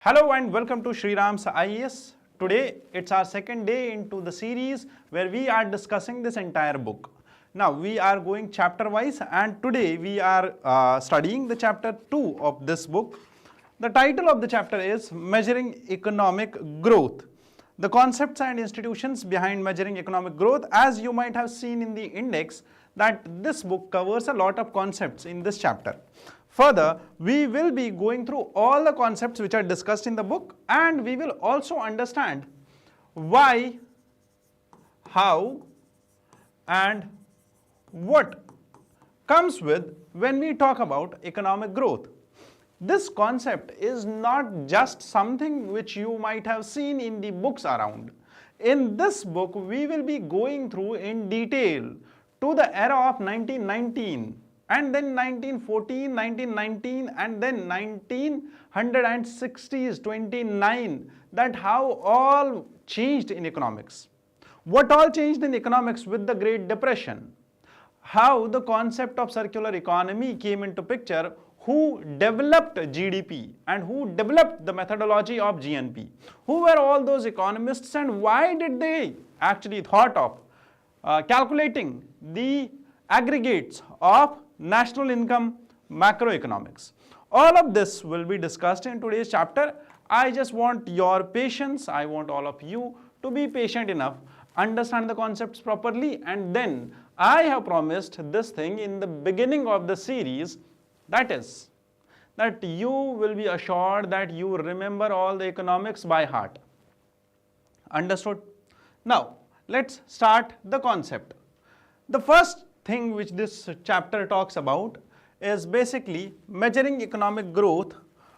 Hello and welcome to SRIRAM's IAS. Today it's our second day into the series where we are discussing this entire book. Now we are going chapter wise and today we are studying the chapter 2 of this book. The title of the chapter is Measuring Economic Growth. The concepts and institutions behind measuring economic growth. As you might have seen in the index that this book covers a lot of concepts in this chapter. Further, we will be going through all the concepts which are discussed in the book and we will also understand why, how and what comes with when we talk about economic growth. This concept is not just something which you might have seen in the books around. In this book, we will be going through in detail to the era of 1919. And then 1914, 1919 and then 1960s, 29, that how all changed in economics. What all changed in economics with the Great Depression? How the concept of circular economy came into picture, who developed GDP and who developed the methodology of GNP. Who were all those economists and why did they actually thought of calculating the aggregates of national income, macroeconomics. All of this will be discussed in today's chapter. I just want your patience. I want all of you to be patient enough, understand the concepts properly, and then I have promised this thing in the beginning of the series, that is, that you will be assured that you remember all the economics by heart. Understood? Now, let's start the concept. The first thing which this chapter talks about is basically measuring economic growth,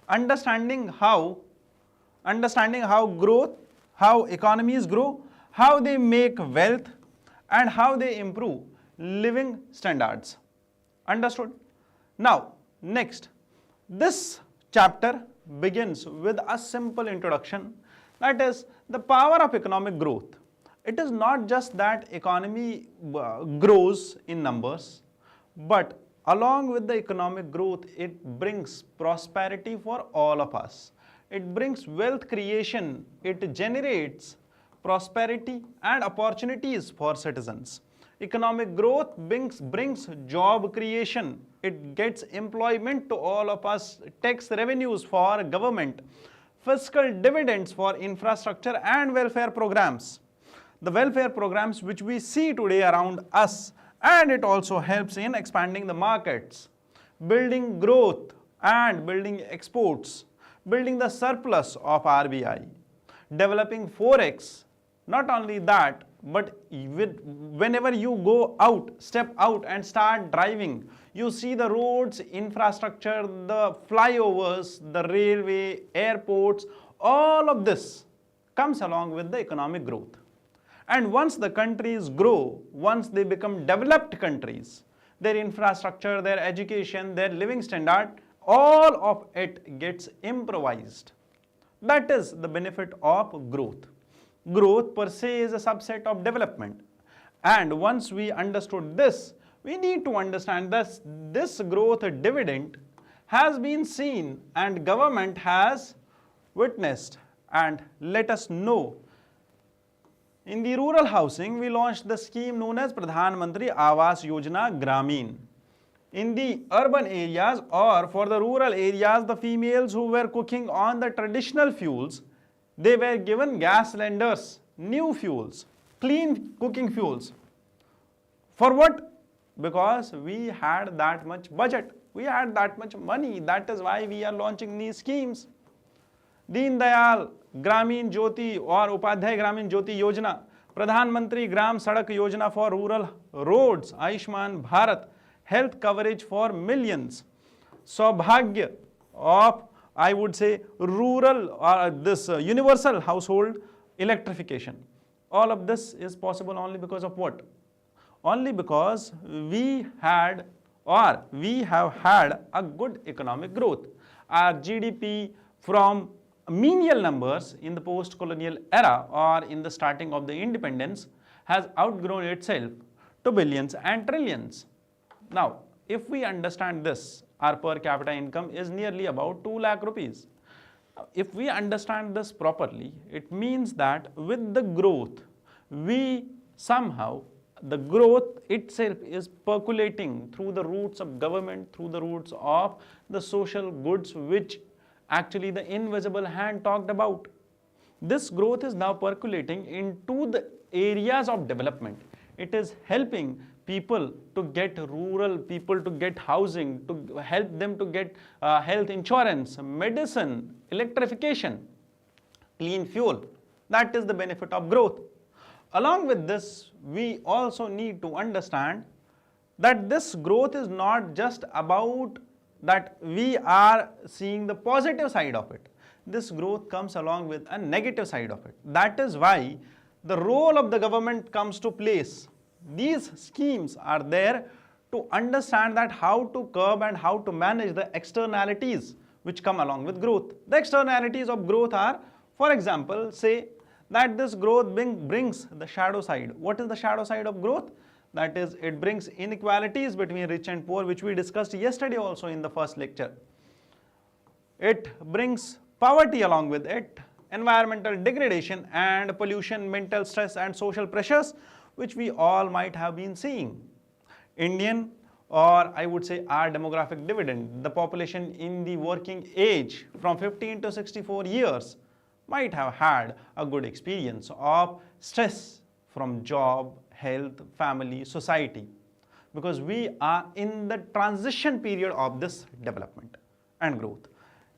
understanding how economies grow, how they make wealth and how they improve living standards. Understood? Now, next, this chapter begins with a simple introduction, that is the power of economic growth. It is not just that economy grows in numbers, but along with the economic growth, it brings prosperity for all of us. It brings wealth creation, it generates prosperity and opportunities for citizens. Economic growth brings job creation, it gets employment to all of us, tax revenues for government, fiscal dividends for infrastructure and welfare programs. The welfare programs which we see today around us, and it also helps in expanding the markets, building growth and building exports, building the surplus of RBI, developing forex. Not only that, but whenever you go out, step out and start driving, you see the roads, infrastructure, the flyovers, the railway, airports, all of this comes along with the economic growth. And once the countries grow, once they become developed countries, their infrastructure, their education, their living standard, all of it gets improvised. That is the benefit of growth. Growth per se is a subset of development. And once we understood this, we need to understand this growth dividend has been seen and government has witnessed. And let us know, in the rural housing, we launched the scheme known as Pradhan Mantri Awas Yojana Gramin. In the urban areas or for the rural areas, the females who were cooking on the traditional fuels, they were given gas cylinders, new fuels, clean cooking fuels. For what? Because we had that much budget, we had that much money. That is why we are launching these schemes. Deen Dayal Gramin Jyoti or Upadhyay Gramin Jyoti Yojana, Pradhan Mantri Gram Sadak Yojana for rural roads, Ayushman Bharat, health coverage for millions, Saubhagya of, I would say, rural or this universal household electrification. All of this is possible only because of what? Only because we have had a good economic growth. Our GDP from menial numbers in the post-colonial era or in the starting of the independence has outgrown itself to billions and trillions. Now, if we understand this, our per capita income is nearly about 2 lakh rupees. If we understand this properly, it means that with the growth, we somehow, the growth itself is percolating through the roots of government, through the roots of the social goods, which actually the invisible hand talked about. This growth is now percolating into the areas of development. It is helping people to get rural, people to get housing, to help them to get health insurance, medicine, electrification, clean fuel. That is the benefit of growth. Along with this, we also need to understand that this growth is not just about that we are seeing the positive side of it. This growth comes along with a negative side of it. That is why the role of the government comes to place. These schemes are there to understand that how to curb and how to manage the externalities which come along with growth. The externalities of growth are, for example, say that this growth brings the shadow side. What is the shadow side of growth? That is, it brings inequalities between rich and poor, which we discussed yesterday also in the first lecture. It brings poverty along with it, environmental degradation and pollution, mental stress and social pressures, which we all might have been seeing. Indian, or I would say our demographic dividend, the population in the working age from 15 to 64 years might have had a good experience of stress from job, health, family, society, because we are in the transition period of this development and growth.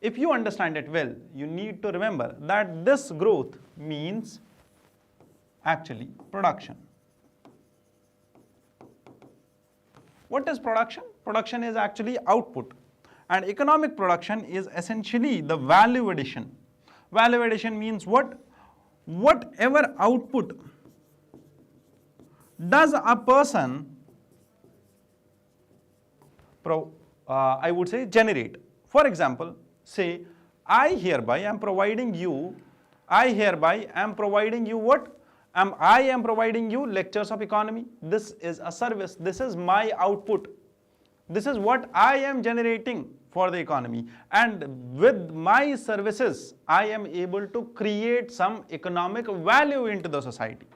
If you understand it well, you need to remember that this growth means actually production. What is production? Production is actually output, and economic production is essentially the value addition. Value addition means what? Whatever output does a person, I would say, generate. For example, say, I hereby am providing you what? I am providing you lectures of economy. This is a service. This is my output. This is what I am generating for the economy. And with my services, I am able to create some economic value into the society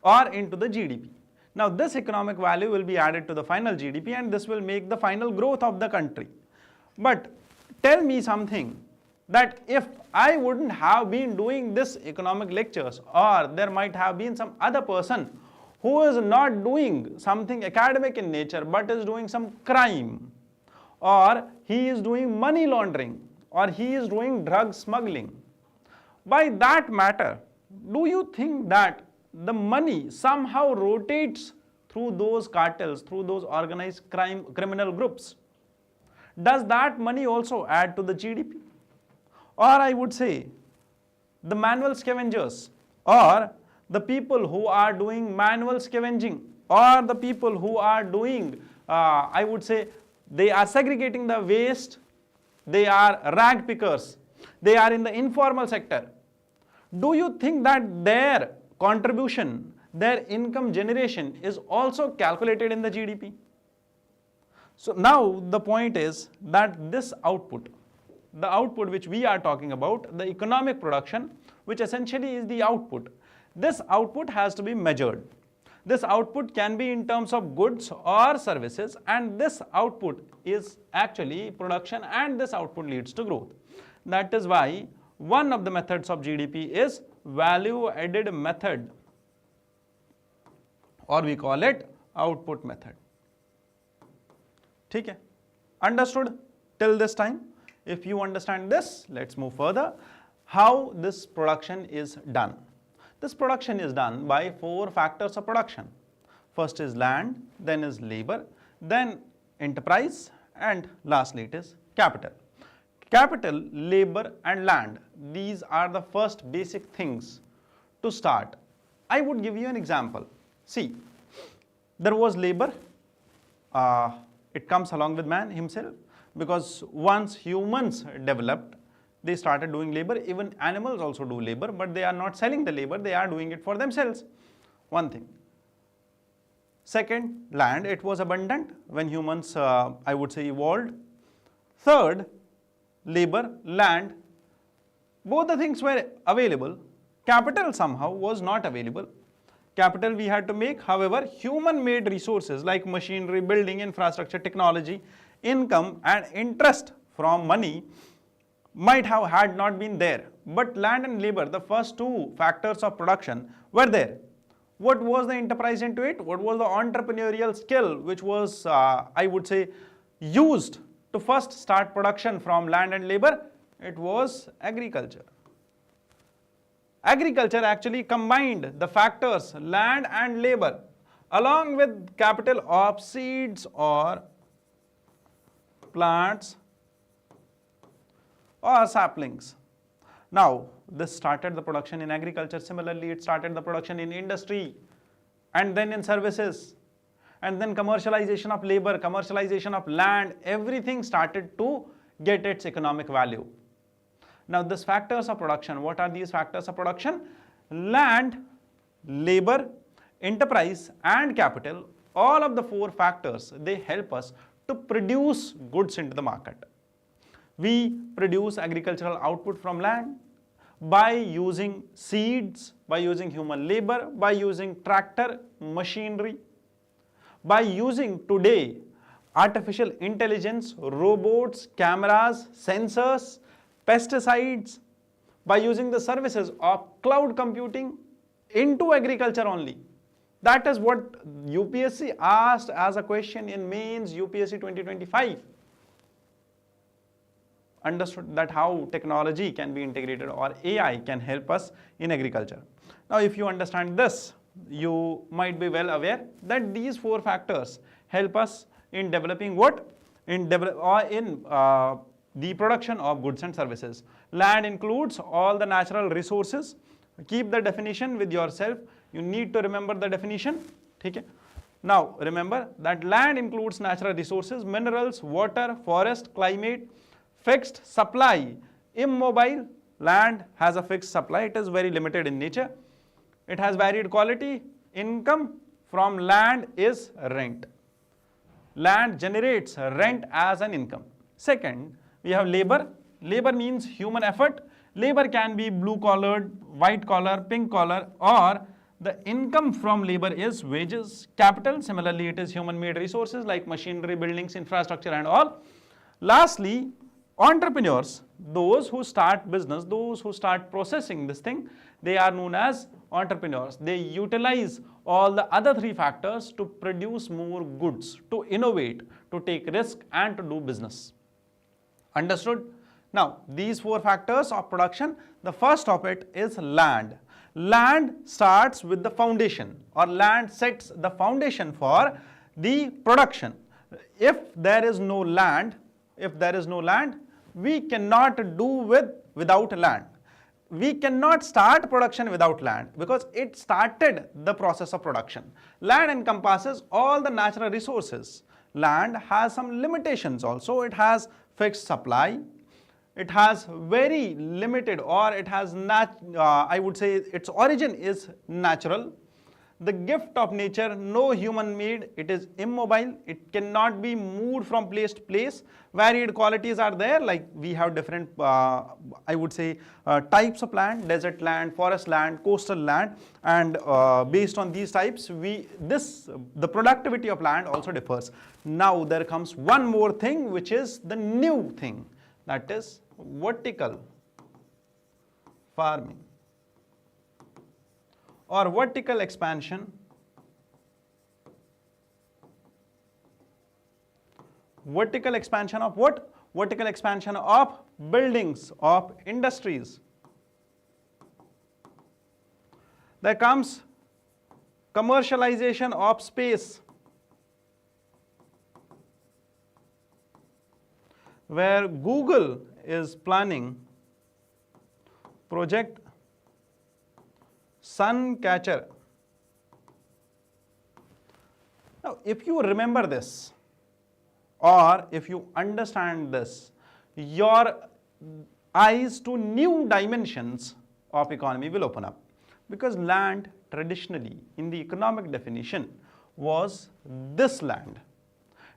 or into the GDP. Now, this economic value will be added to the final GDP, and this will make the final growth of the country. But tell me something, that if I wouldn't have been doing this economic lectures, or there might have been some other person who is not doing something academic in nature but is doing some crime, or he is doing money laundering, or he is doing drug smuggling, by that matter, do you think that the money somehow rotates through those cartels, through those organized criminal groups? Does that money also add to the GDP? Or I would say, the manual scavengers, or the people who are doing manual scavenging, or the people who are doing, I would say, they are segregating the waste, they are rag pickers, they are in the informal sector. Do you think that their contribution, their income generation is also calculated in the GDP? So now the point is that this output, the output which we are talking about, the economic production, which essentially is the output, this output has to be measured. This output can be in terms of goods or services, and this output is actually production, and this output leads to growth. That is why one of the methods of GDP is value added method, or we call it output method. Okay? Understood till this time? If you understand this, let's move further. How this production is done? This production is done by 4 factors of production. First is land, then is labor, then enterprise, and lastly it is capital. Capital, labor and land, these are the first basic things to start. I would give you an example. See, there was labor, it comes along with man himself, because once humans developed, they started doing labor. Even animals also do labor, but they are not selling the labor, they are doing it for themselves. One thing. Second, land, it was abundant when humans, I would say, evolved. Third, labor, land, Both the things were available. Capital somehow was not available. Capital we had to make, however, human-made resources like machinery, building, infrastructure, technology, income and interest from money might have had not been there. But land and labor, the first two factors of production, were there. What was the enterprise into it? What was the entrepreneurial skill which was, I would say, used to first start production from land and labor? It was agriculture. Agriculture actually combined the factors land and labor along with capital of seeds or plants or saplings. Now, this started the production in agriculture. Similarly, it started the production in industry and then in services and then commercialization of labor, commercialization of land, everything started to get its economic value. Now, these factors of production, what are these factors of production? Land, labor, enterprise and capital, all of the four factors, they help us to produce goods into the market. We produce agricultural output from land by using seeds, by using human labor, by using tractor, machinery, by using today artificial intelligence, robots, cameras, sensors, pesticides, by using the services of cloud computing into agriculture only. That is what UPSC asked as a question in mains UPSC 2025. Understood that how technology can be integrated or AI can help us in agriculture. Now, if you understand this, you might be well aware that these four factors help us in developing what? In the production of goods and services. Land includes all the natural resources. Keep the definition with yourself. You need to remember the definition. Okay? Now, remember that land includes natural resources, minerals, water, forest, climate, fixed supply. Immobile, land has a fixed supply. It is very limited in nature. It has varied quality. Income from land is rent. Land generates rent as an income. Second, we have labor. Labor means human effort. Labor can be blue collared, white collar, pink collar, or the income from labor is wages. Capital, similarly, it is human made resources like machinery, buildings, infrastructure and all. Lastly, entrepreneurs, those who start business, those who start processing this thing, they are known as entrepreneurs. They utilize all the other three factors to produce more goods, to innovate, to take risk and to do business. Understood? Now, these four factors of production, the first of it is land. Land starts with the foundation, or land sets the foundation for the production. If there is no land, we cannot do without land. We cannot start production without land because it started the process of production. Land encompasses all the natural resources. Land has some limitations also. It has fixed supply. It has very limited, or it has I would say its origin is natural. The gift of nature, no human made, it is immobile, it cannot be moved from place to place. Varied qualities are there, like we have different, I would say, types of land, desert land, forest land, coastal land, and based on these types, the productivity of land also differs. Now there comes one more thing, which is the new thing, that is vertical farming or vertical expansion. Vertical expansion of what? Vertical expansion of buildings, of industries. There comes commercialization of space, where Google is planning project Sun Catcher. Now, if you remember this, or if you understand this, your eyes to new dimensions of economy will open up. Because land traditionally in the economic definition was this land.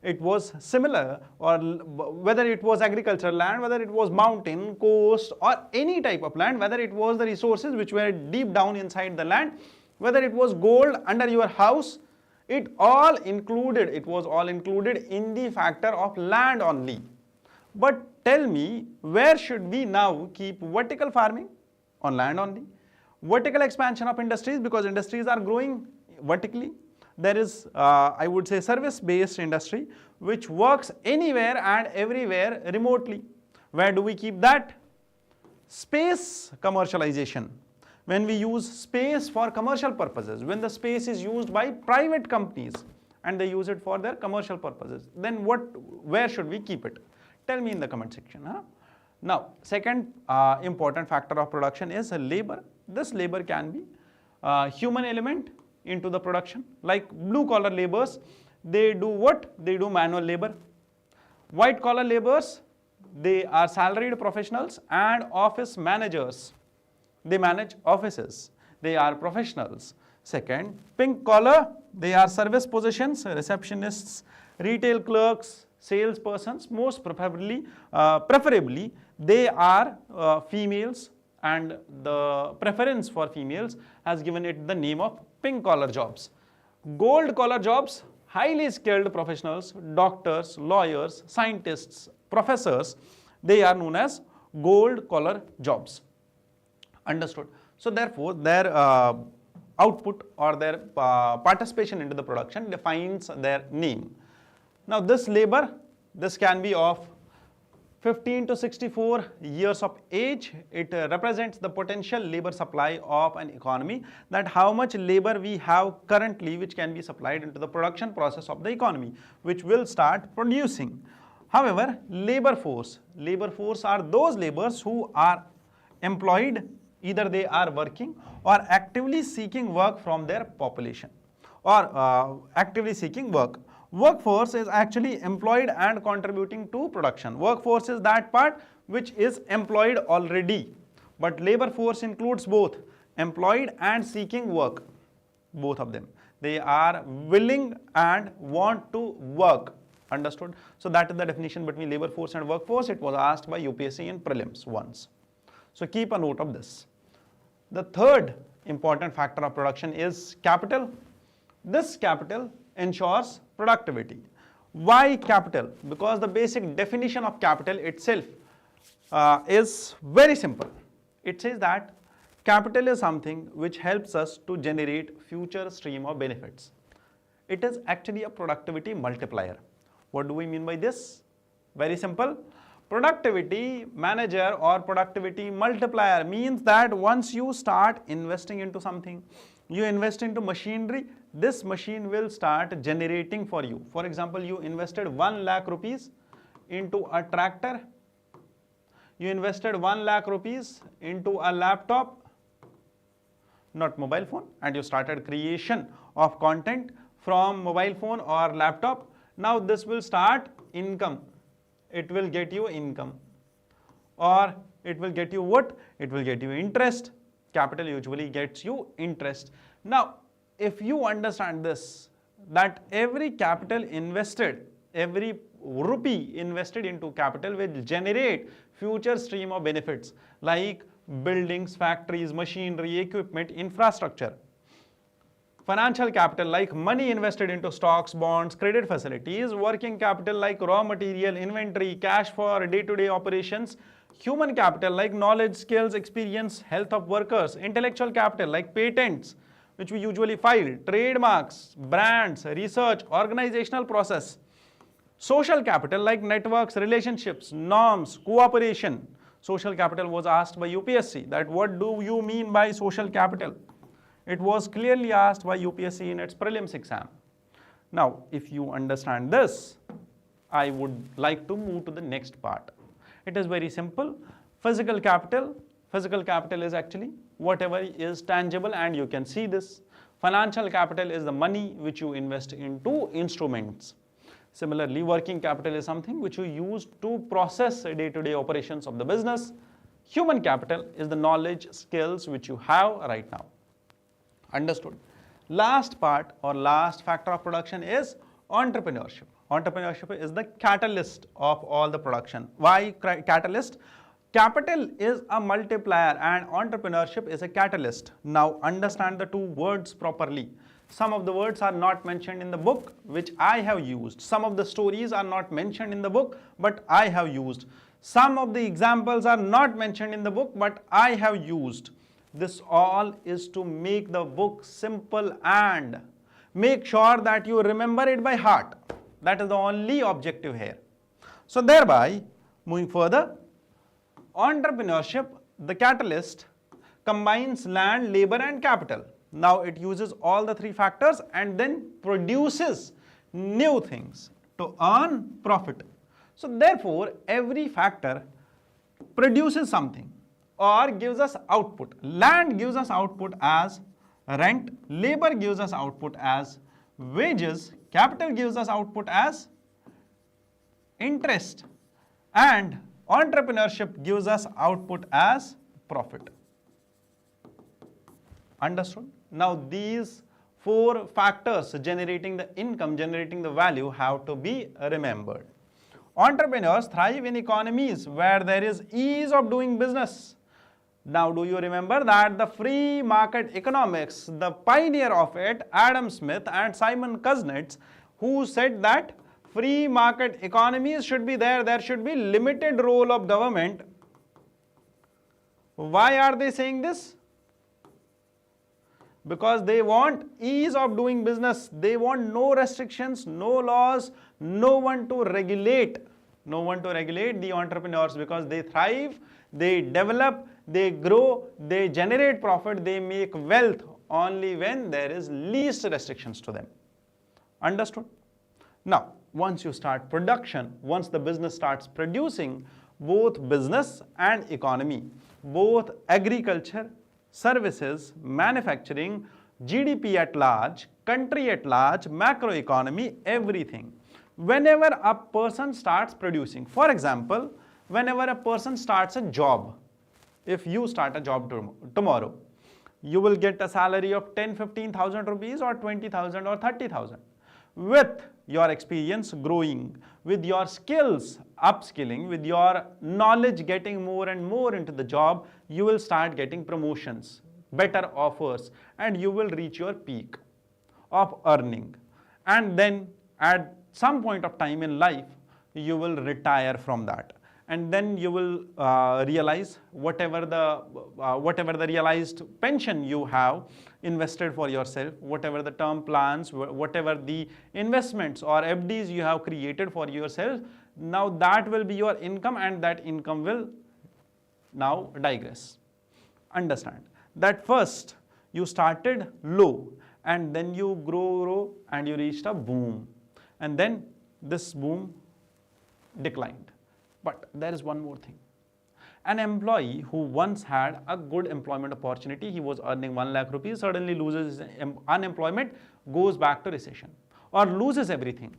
it was similar, or whether it was agricultural land, whether it was mountain, coast, or any type of land, whether it was the resources which were deep down inside the land, whether it was gold under your house, it was all included in the factor of land only. But tell me, where should we now keep vertical farming? On land only. Vertical expansion of industries, because industries are growing vertically. There is, I would say, service-based industry which works anywhere and everywhere remotely. Where do we keep that? Space commercialization. When we use space for commercial purposes, when the space is used by private companies and they use it for their commercial purposes, then where should we keep it? Tell me in the comment section. Now, second important factor of production is labor. This labor can be human element into the production, like blue collar laborers. They do what? They do manual labor. White collar laborers, they are salaried professionals and office managers. They manage offices. They are professionals. Second, pink collar, they are service positions, receptionists, retail clerks, salespersons. Most preferably they are females, and the preference for females has given it the name of pink collar jobs. Gold collar jobs, highly skilled professionals, doctors, lawyers, scientists, professors, they are known as gold collar jobs. Understood? So therefore, their output or their participation into the production defines their name. Now this labor, this can be of 15 to 64 years of age. It represents the potential labor supply of an economy, that how much labor we have currently which can be supplied into the production process of the economy, which will start producing. However, labor force are those laborers who are employed, either they are working or actively seeking work from their population, or actively seeking work. Workforce is actually employed and contributing to production. Workforce is that part which is employed already, but labor force includes both employed and seeking work, both of them. They are willing and want to work. Understood? So that is the definition between labor force and workforce. It was asked by UPSC in prelims once. So keep a note of this. The third important factor of production is capital. This capital ensures productivity. Why capital? Because the basic definition of capital itself is very simple. It says that capital is something which helps us to generate future stream of benefits. It is actually a productivity multiplier. What do we mean by this? Very simple. Productivity manager or productivity multiplier means that once you start investing into something, you invest into machinery, this machine will start generating for you. For example, you invested 1 lakh rupees into a tractor, you invested 1 lakh rupees into a laptop, not mobile phone, and you started creation of content from mobile phone or laptop. Now this will start income. It will get you income, or it will get you what? It will get you interest. Capital usually gets you interest. Now, if you understand this, that every capital invested, every rupee invested into capital will generate future stream of benefits like buildings, factories, machinery, equipment, infrastructure. Financial capital like money invested into stocks, bonds, credit facilities. Working capital like raw material, inventory, cash for day-to-day operations. Human capital like knowledge, skills, experience, health of workers. Intellectual capital like patents, which we usually file, trademarks, brands, research, organizational process. Social capital like networks, relationships, norms, cooperation. Social capital was asked by UPSC, that what do you mean by social capital? It was clearly asked by UPSC in its prelims exam. Now, if you understand this, I would like to move to the next part. It is very simple. Physical capital is actually whatever is tangible and you can see this. Financial capital is the money which you invest into instruments. Similarly, working capital is something which you use to process day-to-day operations of the business. Human capital is the knowledge, skills which you have right now. Understood? Last part or last factor of production is entrepreneurship. Entrepreneurship is the catalyst of all the production. Why catalyst? Capital is a multiplier and entrepreneurship is a catalyst. Now understand the two words properly. Some of the words are not mentioned in the book, which I have used. Some of the stories are not mentioned in the book, but I have used. Some of the examples are not mentioned in the book, but I have used. This all is to make the book simple and make sure that you remember it by heart. That is the only objective here. So thereby, moving further, entrepreneurship, the catalyst, combines land, labor and capital. Now it uses all the three factors and then produces new things to earn profit. So therefore, every factor produces something or gives us output. Land gives us output as rent, labor gives us output as wages, capital gives us output as interest, and entrepreneurship gives us output as profit. Understood? Now these four factors generating the income, generating the value have to be remembered. Entrepreneurs thrive in economies where there is ease of doing business. Now do you remember that the free market economics, the pioneer of it, Adam Smith and Simon Kuznets, who said that free market economies should be there should be limited role of government. Why are they saying this? Because they want ease of doing business. They want no restrictions, no laws, no one to regulate the entrepreneurs, because they thrive, they develop, they grow, they generate profit, they make wealth only when there is least restrictions to them. Understood? Now, once you start production, once the business starts producing, both business and economy, both agriculture, services, manufacturing, GDP at large, country at large, macroeconomy, everything. Whenever a person starts producing, for example, whenever a person starts a job, if you start a job tomorrow, you will get a salary of 10-15,000 rupees or 20,000 or 30,000. With your experience growing, with your skills upskilling, with your knowledge getting more and more into the job, you will start getting promotions, better offers, and you will reach your peak of earning. And then at some point of time in life, you will retire from that. And then you will realize whatever the realized pension you have invested for yourself, whatever the term plans, whatever the investments or FDs you have created for yourself, now that will be your income, and that income will now digress. Understand that first you started low and then you grow and you reached a boom, and then this boom declined. But there is one more thing. An employee who once had a good employment opportunity, he was earning 1 lakh rupees, suddenly loses his unemployment, goes back to recession, or loses everything,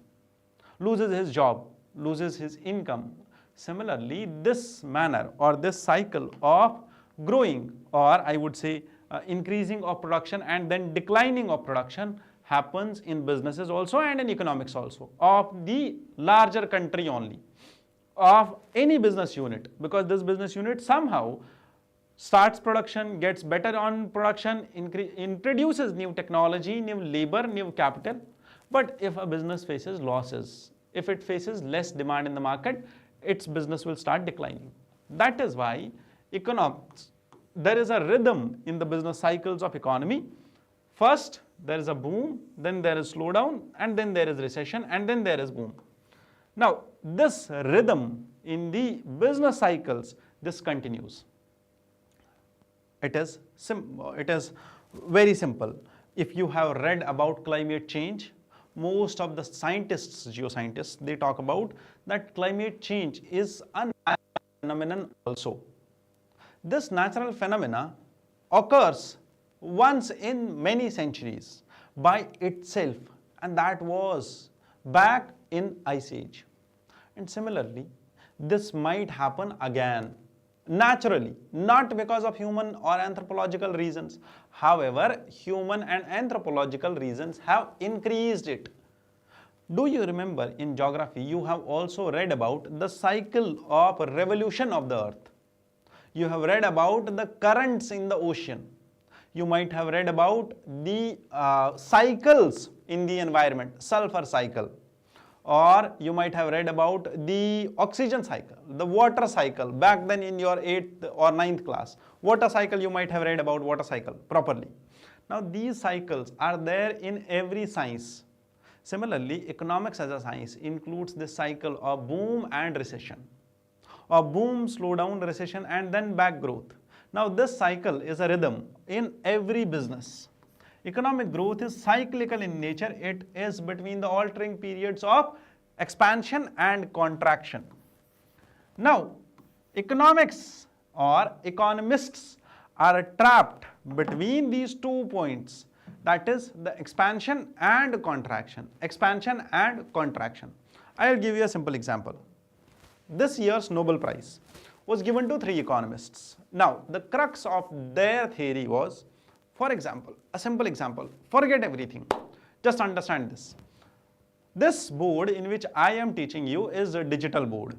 loses his job, loses his income. Similarly, this manner or this cycle of growing, or I would say increasing of production and then declining of production, happens in businesses also and in economics also, of the larger country only, of any business unit, because this business unit somehow starts production, gets better on production, introduces new technology, new labor, new capital. But if a business faces losses, if it faces less demand in the market, its business will start declining. That is why economics, there is a rhythm in the business cycles of economy. First, there is a boom, then there is slowdown, and then there is recession, and then there is boom. Now, this rhythm in the business cycles, this continues. It is very simple. If you have read about climate change, most of the scientists, geoscientists, they talk about that climate change is a natural phenomenon also. This natural phenomena occurs once in many centuries by itself, and that was back in Ice Age. And similarly, this might happen again naturally, not because of human or anthropological reasons. However, human and anthropological reasons have increased it. Do you remember in geography you have also read about the cycle of revolution of the earth? You have read about the currents in the ocean. You might have read about the cycles in the environment, sulfur cycle, or you might have read about the oxygen cycle, the water cycle back then in your 8th or 9th class. Water cycle, you might have read about water cycle properly. Now these cycles are there in every science. Similarly, economics as a science includes this cycle of boom and recession, or boom, slowdown, recession, and then back growth. Now this cycle is a rhythm in every business. Economic growth is cyclical in nature. It is between the altering periods of expansion and contraction. Now, economics or economists are trapped between these 2 points, that is the expansion and contraction. Expansion and contraction. I will give you a simple example. This year's Nobel Prize was given to 3 economists. Now, the crux of their theory was, for example, a simple example, forget everything, just understand this. This board in which I am teaching you is a digital board.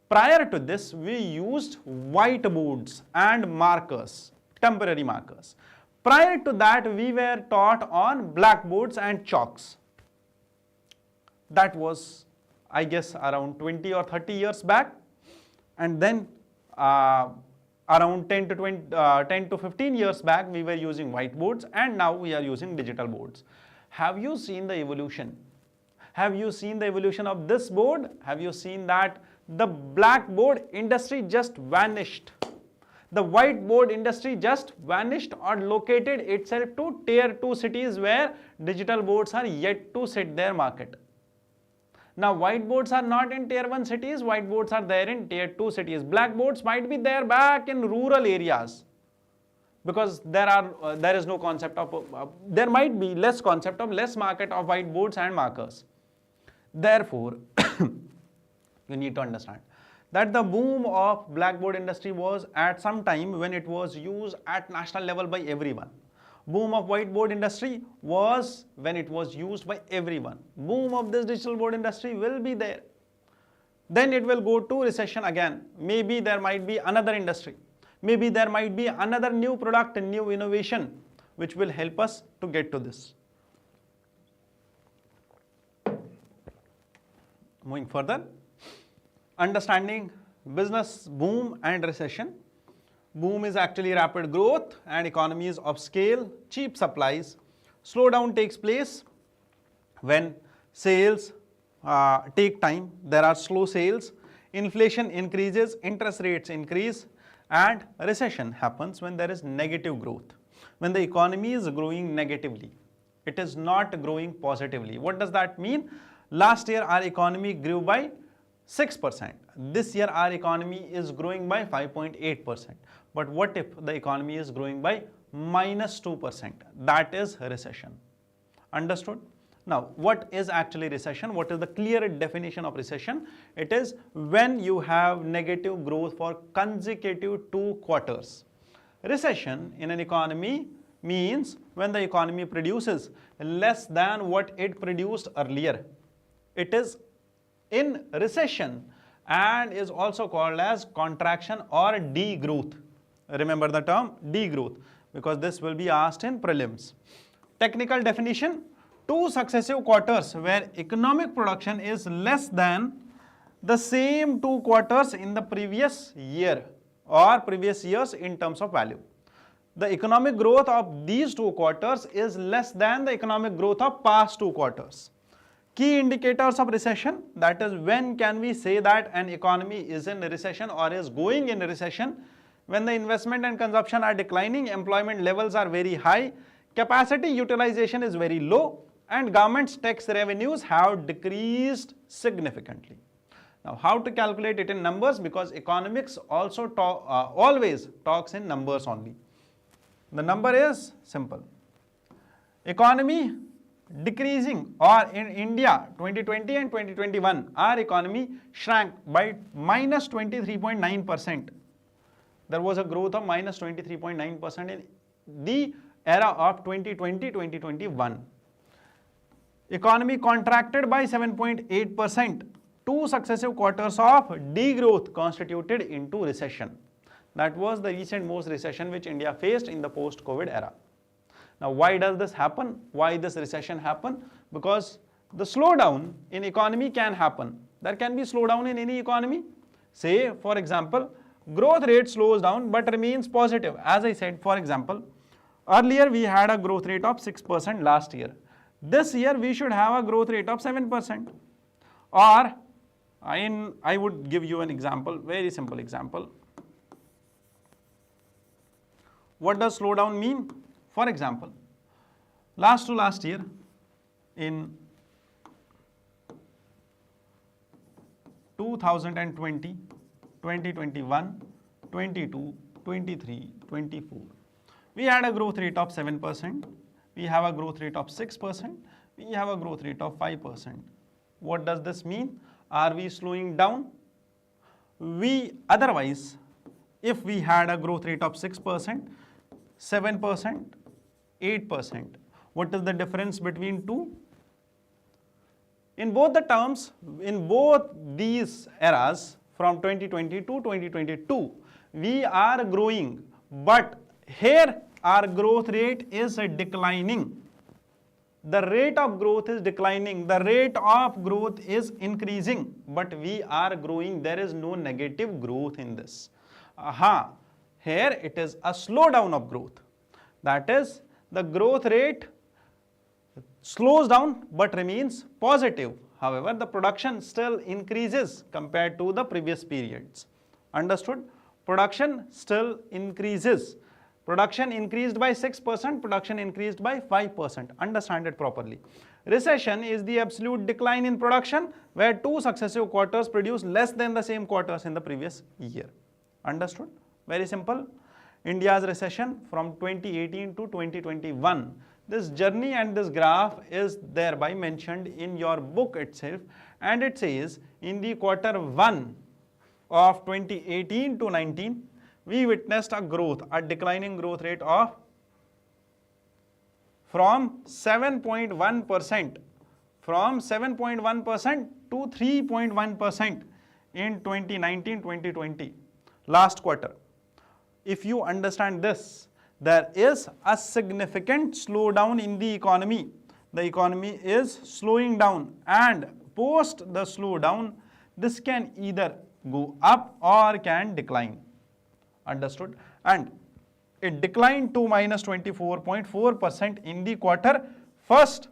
Prior to this, we used whiteboards and markers, temporary markers. Prior to that, we were taught on blackboards and chalks. That was, I guess, around 20 or 30 years back. And then around 10 to 15 years back, we were using whiteboards, and now we are using digital boards. Have you seen the evolution? Have you seen the evolution of this board? Have you seen that the blackboard industry just vanished? The whiteboard industry just vanished or located itself to tier 2 cities where digital boards are yet to set their market. Now, whiteboards are not in tier 1 cities, whiteboards are there in tier 2 cities. Blackboards might be there back in rural areas, because there is no concept of, there might be less concept of, less market of whiteboards and markers. Therefore, you need to understand that the boom of blackboard industry was at some time when it was used at national level by everyone. Boom of whiteboard industry was when it was used by everyone. Boom of this digital board industry will be there. Then it will go to recession again. Maybe there might be another industry. Maybe there might be another new product and new innovation which will help us to get to this. Moving further, understanding business boom and recession. Boom is actually rapid growth and economies of scale, cheap supplies. Slowdown takes place when sales take time, there are slow sales, inflation increases, interest rates increase, and recession happens when there is negative growth. When the economy is growing negatively, it is not growing positively. What does that mean? Last year our economy grew by 6%. This year our economy is growing by 5.8%. But what if the economy is growing by -2%? That is recession. Understood? Now, what is actually recession? What is the clear definition of recession? It is when you have negative growth for consecutive 2 quarters. Recession in an economy means when the economy produces less than what it produced earlier. It is in recession and is also called as contraction or degrowth. Remember the term degrowth, because this will be asked in prelims. Technical definition: 2 successive quarters where economic production is less than the same 2 quarters in the previous year or previous years in terms of value. The economic growth of these 2 quarters is less than the economic growth of past 2 quarters. Key indicators of recession, that is when can we say that an economy is in recession or is going in recession? When the investment and consumption are declining, employment levels are very high, capacity utilization is very low, and government's tax revenues have decreased significantly. Now, how to calculate it in numbers? Because economics also always talks in numbers only. The number is simple. Economy decreasing, or in India 2020 and 2021, our economy shrank by -23.9%. There was a growth of -23.9% in the era of 2020-2021. economy contracted by 7.8%. 2 successive quarters of degrowth constituted into recession. That was the recent most recession which India faced in the post-COVID era. Now, why does this happen? Why this recession happen? Because the slowdown in economy can happen. There can be slowdown in any economy. Say, for example, growth rate slows down but remains positive. As I said, for example, earlier we had a growth rate of 6% last year. This year we should have a growth rate of 7%. Or I would give you an example, very simple example. What does slowdown mean? For example, last to last year in 2020, 2021, 22, 23, 24. We had a growth rate of 7%, we have a growth rate of 6%, we have a growth rate of 5%. What does this mean? Are we slowing down? Otherwise, if we had a growth rate of 6%, 7%, 8%, what is the difference between two? In both the terms, in both these eras, from 2020 to 2022, we are growing, but here our growth rate is declining. The rate of growth is declining, the rate of growth is increasing, but we are growing. There is no negative growth in this. Here it is a slowdown of growth. That is, the growth rate slows down but remains positive. However, the production still increases compared to the previous periods. Understood? Production still increases. Production increased by 6%, production increased by 5%. Understand it properly. Recession is the absolute decline in production where 2 successive quarters produce less than the same quarters in the previous year. Understood? Very simple. India's recession from 2018 to 2021. This journey and this graph is thereby mentioned in your book itself, and it says in the quarter 1 of 2018 to 19, we witnessed a growth, a declining growth rate of from 7.1% to 3.1% in 2019-2020, last quarter. If you understand this, there is a significant slowdown in the economy. The economy is slowing down, and post the slowdown, this can either go up or can decline. Understood? And it declined to minus 24.4% in the quarter first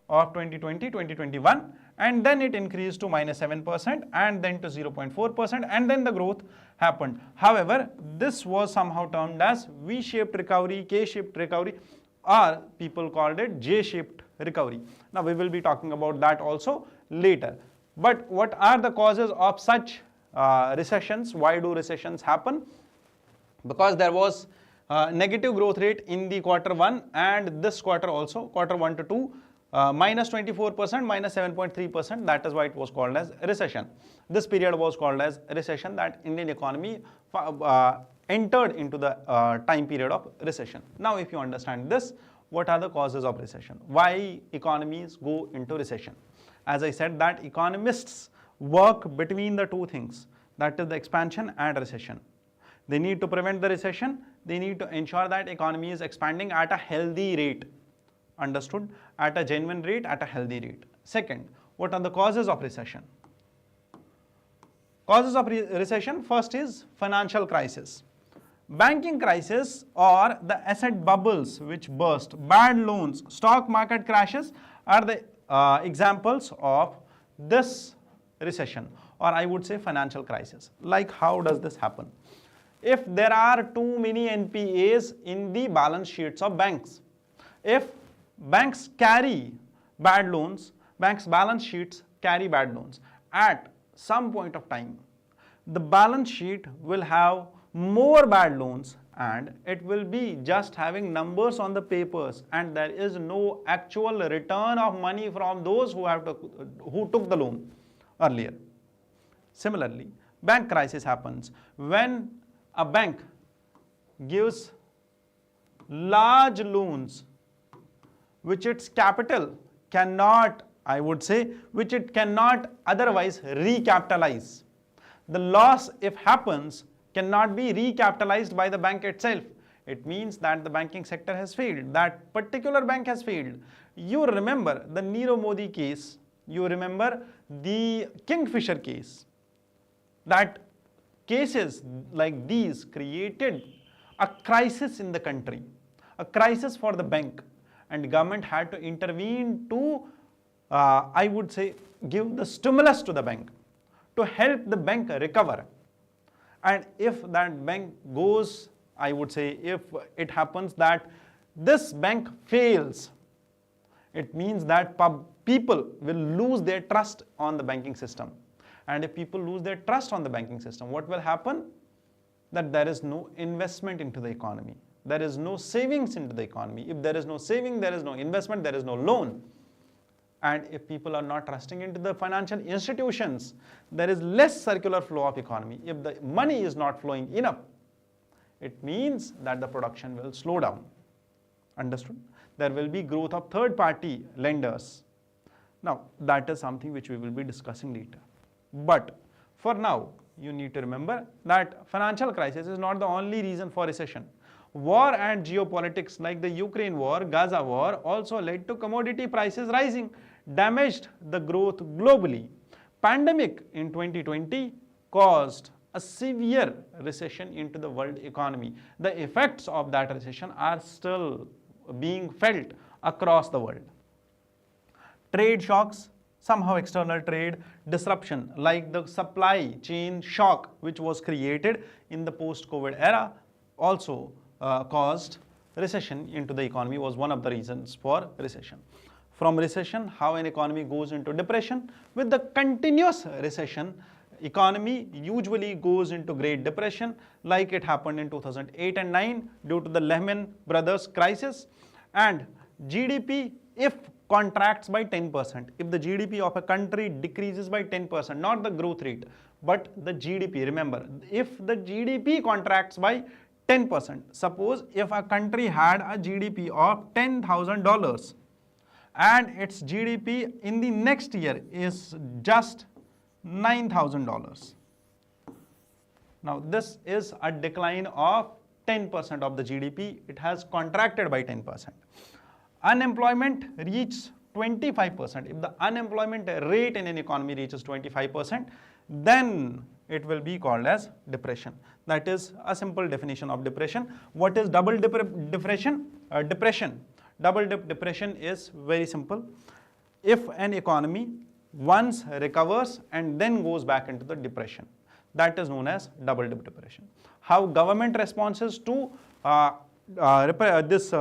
of 2020-2021, and then it increased to minus 7% and then to 0.4%, and then the growth happened. However, this was somehow termed as V-shaped recovery, K-shaped recovery, or people called it J-shaped recovery. Now we will be talking about that also later. But what are the causes of such recessions? Why do recessions happen? Because there was negative growth rate in the quarter 1 and this quarter also, quarter 1 to 2, minus 24%, minus 7.3%. That is why it was called as recession. This period was called as recession, that Indian economy entered into the time period of recession. Now, if you understand this, what are the causes of recession? Why economies go into recession? As I said, that economists work between the two things, that is the expansion and recession. They need to prevent the recession. They need to ensure that economy is expanding at a healthy rate. Understood? At a genuine rate, at a healthy rate. Second, what are the causes of recession? Causes of recession, first is financial crisis. Banking crisis or the asset bubbles which burst, bad loans, stock market crashes are the examples of this recession, or I would say financial crisis. Like, how does this happen? If there are too many NPAs in the balance sheets of banks, if banks carry bad loans, banks' balance sheets carry bad loans, at some point of time, the balance sheet will have more bad loans and it will be just having numbers on the papers, and there is no actual return of money from those who took the loan earlier. Similarly, bank crisis happens when a bank gives large loans which its capital cannot I would say, which it cannot otherwise recapitalize. The loss, if happens, cannot be recapitalized by the bank itself. It means that the banking sector has failed. That particular bank has failed. You remember the Nirav Modi case. You remember the Kingfisher case. That cases like these created a crisis in the country, a crisis for the bank, and government had to intervene to, I would say, give the stimulus to the bank, to help the bank recover. And if that bank goes, I would say, if it happens that this bank fails, it means that people will lose their trust on the banking system. And if people lose their trust on the banking system, what will happen? That there is no investment into the economy. There is no savings into the economy. If there is no saving, there is no investment, there is no loan. And if people are not trusting into the financial institutions, there is less circular flow of economy. If the money is not flowing enough, it means that the production will slow down. Understood? There will be growth of third-party lenders. Now, that is something which we will be discussing later. But for now, you need to remember that financial crisis is not the only reason for recession. War and geopolitics like the Ukraine war, Gaza war also led to commodity prices rising, damaged the growth globally. Pandemic in 2020 caused a severe recession into the world economy. The effects of that recession are still being felt across the world. Trade shocks, somehow external trade disruption like the supply chain shock which was created in the post-COVID era also caused recession into the economy, was one of the reasons for recession. From recession, how an economy goes into depression. With the continuous recession, economy usually goes into Great Depression like it happened in 2008 and 9 due to the Lehman Brothers crisis. And GDP, if contracts by 10%, if the GDP of a country decreases by 10%, not the growth rate, but the GDP, remember, if the GDP contracts by 10%, suppose if a country had a GDP of $10,000 and its GDP in the next year is just $9,000. Now this is a decline of 10% of the GDP. It has contracted by 10%. Unemployment reaches 25%. If the unemployment rate in an economy reaches 25%, then it will be called as depression. That is a simple definition of depression. What is double depression? Double depression is very simple. If an economy once recovers and then goes back into the depression, that is known as double dip depression. How government responses to this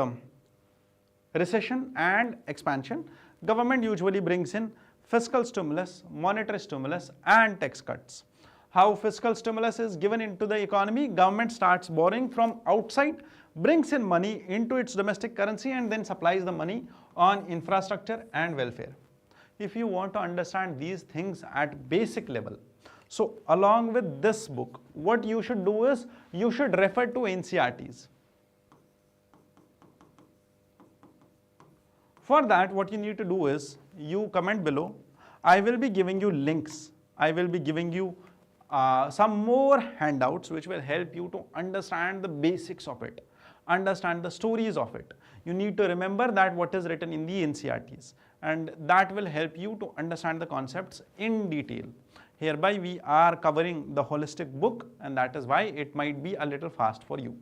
recession and expansion? Government usually brings in fiscal stimulus, monetary stimulus and tax cuts. How fiscal stimulus is given into the economy? Government starts borrowing from outside, brings in money into its domestic currency and then supplies the money on infrastructure and welfare. If you want to understand these things at basic level, so along with this book, what you should do is you should refer to NCERTs. For that, what you need to do is you comment below. I will be giving you links. I will be giving you some more handouts which will help you to understand the basics of it, understand the stories of it. You need to remember that what is written in the NCERTs, and that will help you to understand the concepts in detail. Hereby we are covering the holistic book, and that is why it might be a little fast for you.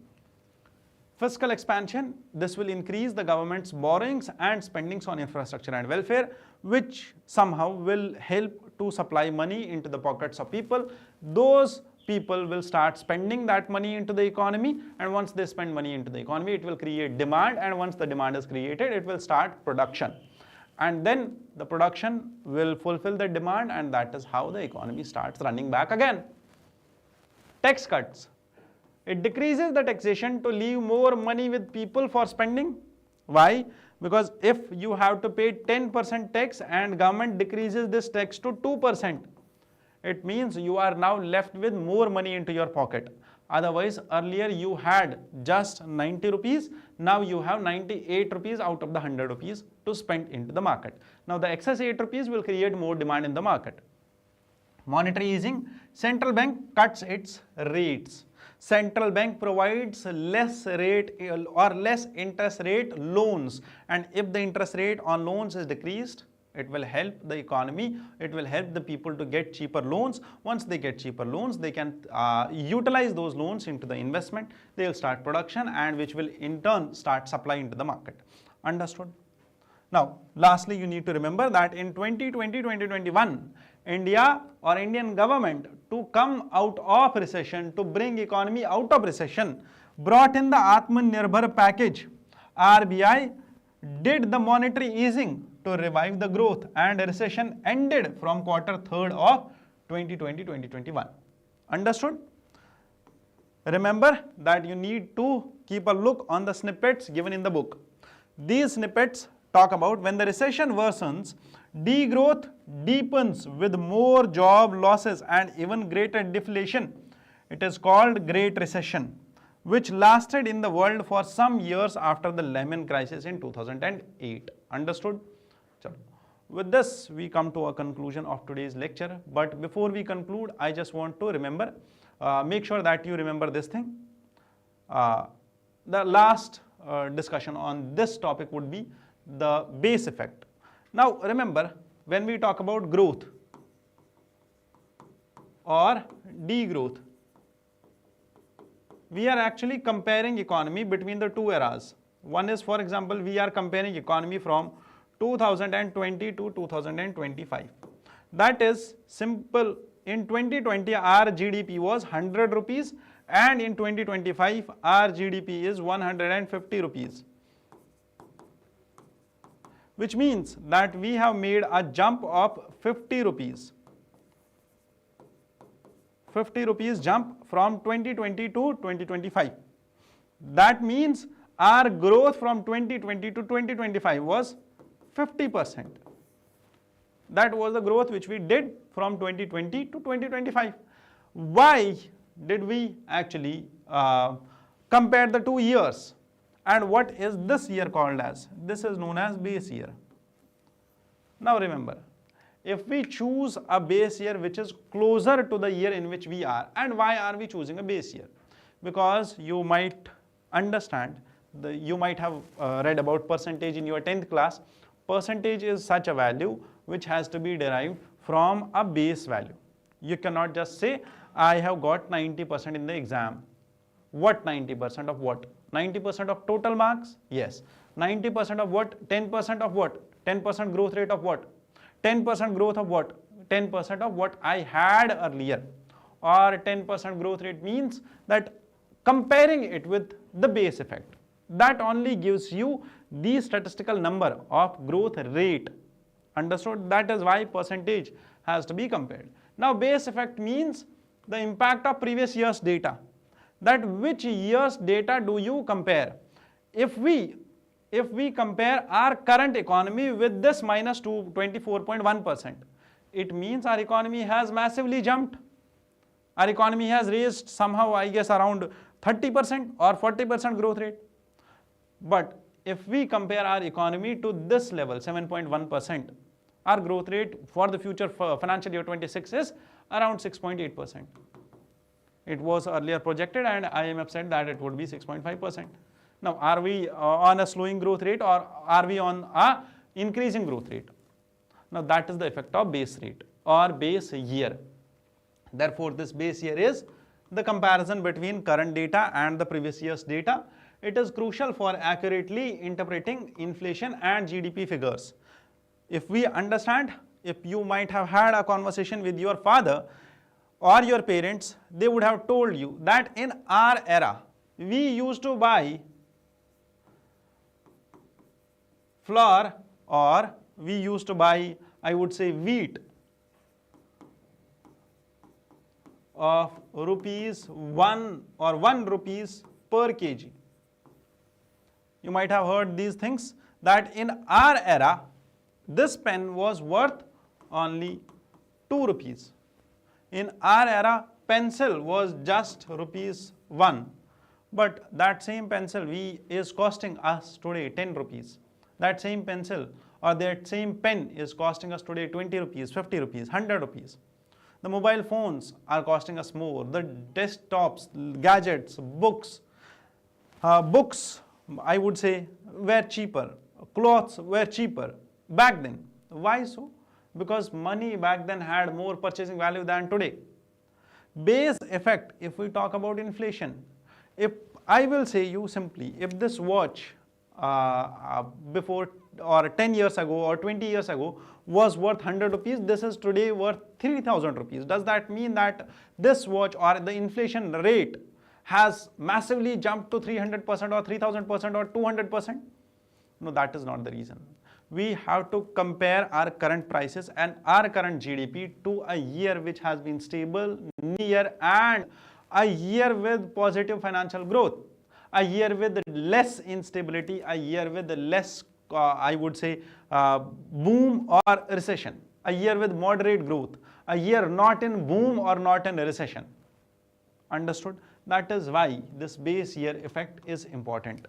Fiscal expansion, this will increase the government's borrowings and spendings on infrastructure and welfare, which somehow will help to supply money into the pockets of people. Those people will start spending that money into the economy, and once they spend money into the economy, it will create demand, and once the demand is created, it will start production. And then the production will fulfill the demand, and that is how the economy starts running back again. Tax cuts. It decreases the taxation to leave more money with people for spending. Why? Because if you have to pay 10% tax and government decreases this tax to 2%, it means you are now left with more money into your pocket. Otherwise, earlier you had just 90 rupees, now you have 98 rupees out of the 100 rupees to spend into the market. Now the excess 8 rupees will create more demand in the market. Monetary easing, central bank cuts its rates. Central bank provides less rate or less interest rate loans, and if the interest rate on loans is decreased, it will help the economy, it will help the people to get cheaper loans. Once they get cheaper loans, they can utilize those loans into the investment, they will start production, and which will in turn start supply into the market. Understood? Now, lastly, you need to remember that in 2020-2021, India or Indian government, to come out of recession, to bring economy out of recession, brought in the Atmanirbhar package. RBI did the monetary easing to revive the growth, and recession ended from quarter 3rd of 2020-2021. Understood? Remember that you need to keep a look on the snippets given in the book. These snippets talk about when the recession worsens, degrowth deepens with more job losses and even greater deflation. It is called Great Recession, which lasted in the world for some years after the Lehman crisis in 2008. Understood? With this, we come to a conclusion of today's lecture. But before we conclude, I just want to remember, make sure that you remember this thing. The last discussion on this topic would be the base effect. Now remember, when we talk about growth or degrowth, we are actually comparing economy between the two eras. One is, for example, we are comparing economy from 2020 to 2025. That is simple. In 2020, our GDP was 100 rupees, and in 2025, our GDP is 150 rupees. Which means that we have made a jump of 50 rupees. 50 rupees jump from 2020 to 2025. That means our growth from 2020 to 2025 was 50%. That was the growth which we did from 2020 to 2025. Why did we actually compare the 2 years? And what is this year called as? This is known as base year. Now remember, if we choose a base year which is closer to the year in which we are, and why are we choosing a base year? Because you might understand, you might have read about percentage in your 10th class. Percentage is such a value which has to be derived from a base value. You cannot just say, I have got 90% in the exam. What 90% of what? 90% of total marks? Yes. 90% of what? 10% of what? 10% growth rate of what? 10% growth of what? 10% of what I had earlier. Or 10% growth rate means that comparing it with the base effect. That only gives you the statistical number of growth rate. Understood? That is why percentage has to be compared. Now base effect means the impact of previous year's data. That which year's data do you compare? If we compare our current economy with this minus 24.1%, it means our economy has massively jumped. Our economy has raised somehow, I guess, around 30% or 40% growth rate. But if we compare our economy to this level, 7.1%, our growth rate for the future for financial year 26 is around 6.8%. It was earlier projected, and IMF said that it would be 6.5%. Now, are we on a slowing growth rate, or are we on a increasing growth rate? Now, that is the effect of base rate or base year. Therefore, this base year is the comparison between current data and the previous year's data. It is crucial for accurately interpreting inflation and GDP figures. If we understand, if you might have had a conversation with your father or your parents, they would have told you that in our era, we used to buy flour, or we used to buy, I would say, wheat of rupees 1 or 1 rupees per kg. You might have heard these things, that in our era, this pen was worth only 2 rupees. In our era, pencil was just rupees 1, but that same pencil is costing us today 10 rupees. That same pencil or that same pen is costing us today 20 rupees, 50 rupees, 100 rupees. The mobile phones are costing us more. The desktops, gadgets, books, I would say, were cheaper. Clothes were cheaper back then. Why so? Because money back then had more purchasing value than today. Base effect, if we talk about inflation, if I will say you simply, if this watch before or 10 years ago or 20 years ago was worth 100 rupees, this is today worth 3,000 rupees. Does that mean that this watch or the inflation rate has massively jumped to 300% or 3,000% or 200%? No, that is not the reason. We have to compare our current prices and our current GDP to a year which has been stable, near, and a year with positive financial growth, a year with less instability, a year with less, I would say, boom or recession, a year with moderate growth, a year not in boom or not in recession. Understood? That is why this base year effect is important.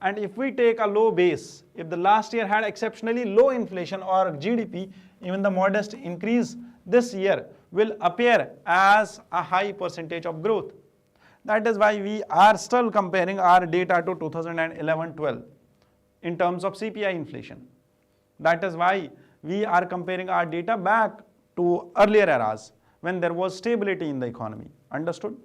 And if we take a low base, if the last year had exceptionally low inflation or GDP, even the modest increase this year will appear as a high percentage of growth. That is why we are still comparing our data to 2011-12 in terms of CPI inflation. That is why we are comparing our data back to earlier eras when there was stability in the economy. Understood?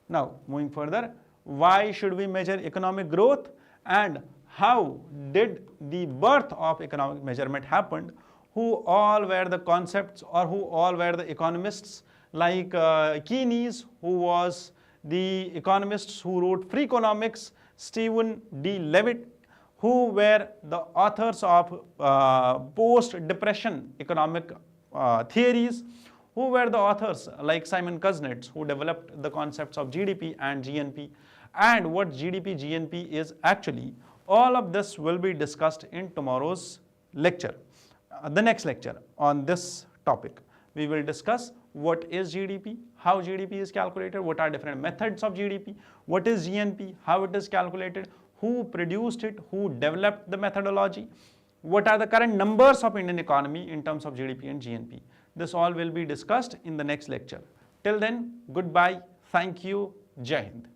Now, moving further, why should we measure economic growth and how did the birth of economic measurement happen? Who all were the concepts or who all were the economists, like Keynes, who was the economists who wrote Free Economics, Stephen D. Levitt, who were the authors of post-depression economic theories, who were the authors like Simon Kuznets, who developed the concepts of GDP and GNP, and what GDP, GNP is actually. All of this will be discussed in tomorrow's lecture. The next lecture on this topic, we will discuss what is GDP, how GDP is calculated, what are different methods of GDP, what is GNP, how it is calculated, who produced it, who developed the methodology, what are the current numbers of Indian economy in terms of GDP and GNP. This all will be discussed in the next lecture. Till then, goodbye, thank you, Jai Hind.